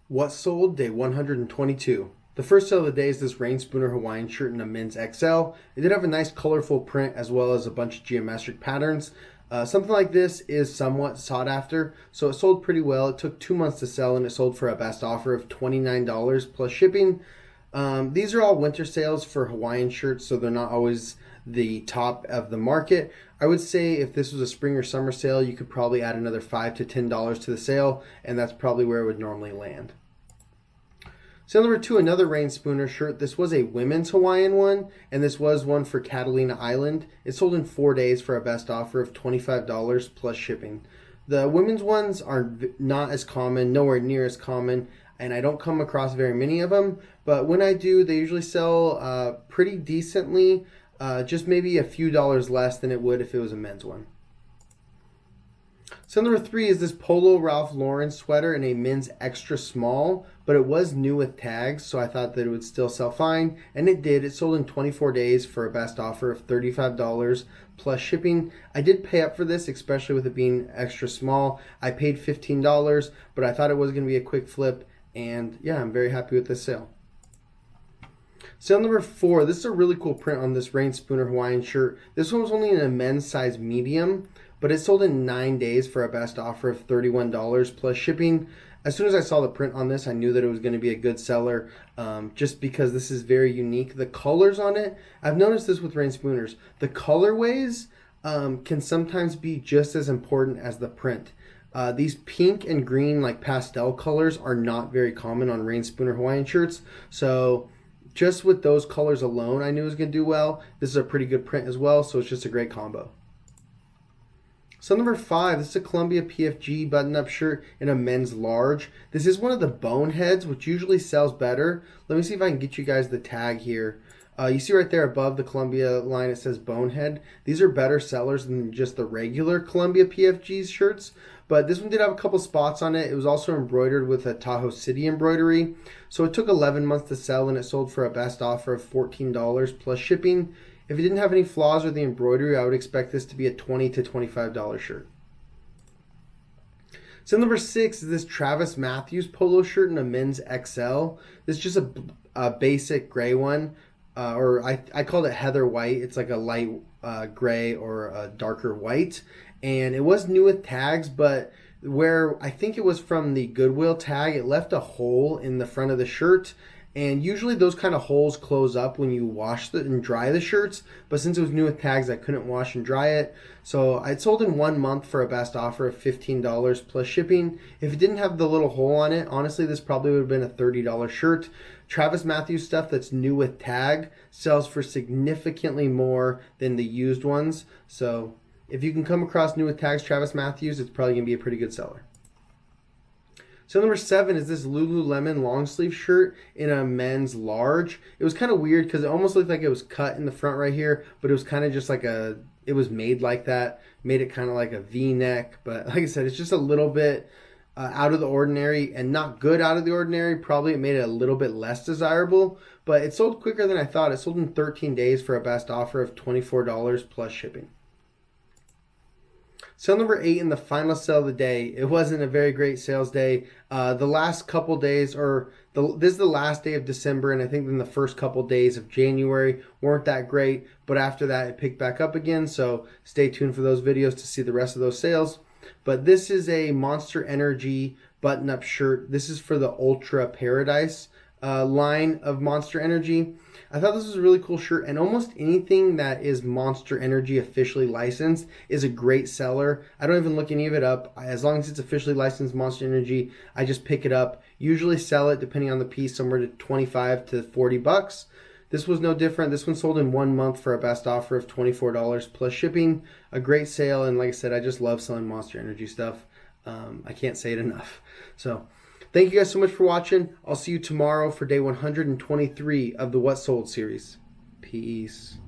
What sold day 122. The first sale of the day is this Rain Spooner Hawaiian shirt in a men's XL. It did have a nice colorful print as well as a bunch of geometric patterns. Something like this is somewhat sought after, so it sold pretty well. It took 2 months to sell and it sold for a best offer of $29 plus shipping. These are all winter sales for Hawaiian shirts, so they're not always the top of the market. I would say if this was a spring or summer sale, you could probably add another $5 to $10 to the sale, and that's probably where it would normally land. Sale number 2, another Rain Spooner shirt. This was a women's Hawaiian one, and this was one for Catalina Island. It sold in 4 days for a best offer of $25 plus shipping. The women's ones are not as common, nowhere near as common, and I don't come across very many of them, but when I do, they usually sell pretty decently, just maybe a few dollars less than it would if it was a men's one. So number 3 is this Polo Ralph Lauren sweater in a men's extra small, but it was new with tags, so I thought that it would still sell fine, and it did. It sold in 24 days for a best offer of $35 plus shipping. I did pay up for this, especially with it being extra small. I paid $15, but I thought it was going to be a quick flip, and yeah, I'm very happy with this sale. Sale number 4, this is a really cool print on this Rain Spooner Hawaiian shirt. This one was only in a men's size medium, but it sold in 9 days for a best offer of $31 plus shipping. As soon as I saw the print on this, I knew that it was going to be a good seller, just because this is very unique. The colors on it, I've noticed this with Rain Spooners, the colorways can sometimes be just as important as the print. These pink and green like pastel colors are not very common on Rain Spooner Hawaiian shirts, so just with those colors alone, I knew it was going to do well. This is a pretty good print as well, so it's just a great combo. So number 5, this is a Columbia PFG button-up shirt in a men's large. This is one of the boneheads, which usually sells better. Let me see if I can get you guys the tag here. You see right there above the Columbia line, it says bonehead. These are better sellers than just the regular Columbia PFG shirts, but this one did have a couple spots on it. It was also embroidered with a Tahoe City embroidery. So it took 11 months to sell, and it sold for a best offer of $14 plus shipping. If it didn't have any flaws with the embroidery, I would expect this to be a $20 to $25 shirt. So number 6 is this Travis Matthews polo shirt in a men's XL. This is just a basic gray one, or I called it heather white. It's like a light gray or a darker white. And it was new with tags, but where I think it was from the Goodwill tag, it left a hole in the front of the shirt. And usually those kind of holes close up when you wash and dry the shirts. But since it was new with tags, I couldn't wash and dry it. So I sold in 1 month for a best offer of $15 plus shipping. If it didn't have the little hole on it, honestly, this probably would have been a $30 shirt. Travis Matthews stuff that's new with tag sells for significantly more than the used ones. So if you can come across new with tags Travis Matthews, it's probably going to be a pretty good seller. So number 7 is this Lululemon long sleeve shirt in a men's large. It was kind of weird because it almost looked like it was cut in the front right here, but it was kind of just like it was made like that, made it kind of like a V-neck. But like I said, it's just a little bit out of the ordinary, and not good out of the ordinary. Probably it made it a little bit less desirable, but it sold quicker than I thought. It sold in 13 days for a best offer of $24 plus shipping. Sale number 8 in the final sale of the day. It wasn't a very great sales day. The last couple days, this is the last day of December, and I think then the first couple days of January weren't that great. But after that, it picked back up again. So stay tuned for those videos to see the rest of those sales. But this is a Monster Energy button-up shirt. This is for the Ultra Paradise line of Monster Energy. I thought this was a really cool shirt, and almost anything that is Monster Energy officially licensed is a great seller. I don't even look any of it up. As long as it's officially licensed Monster Energy, I just pick it up. Usually sell it, depending on the piece, somewhere to 25 to 40 bucks. This was no different. This one sold in 1 month for a best offer of $24 plus shipping. A great sale, and like I said, I just love selling Monster Energy stuff. I can't say it enough. So thank you guys so much for watching. I'll see you tomorrow for day 123 of the What Sold series. Peace.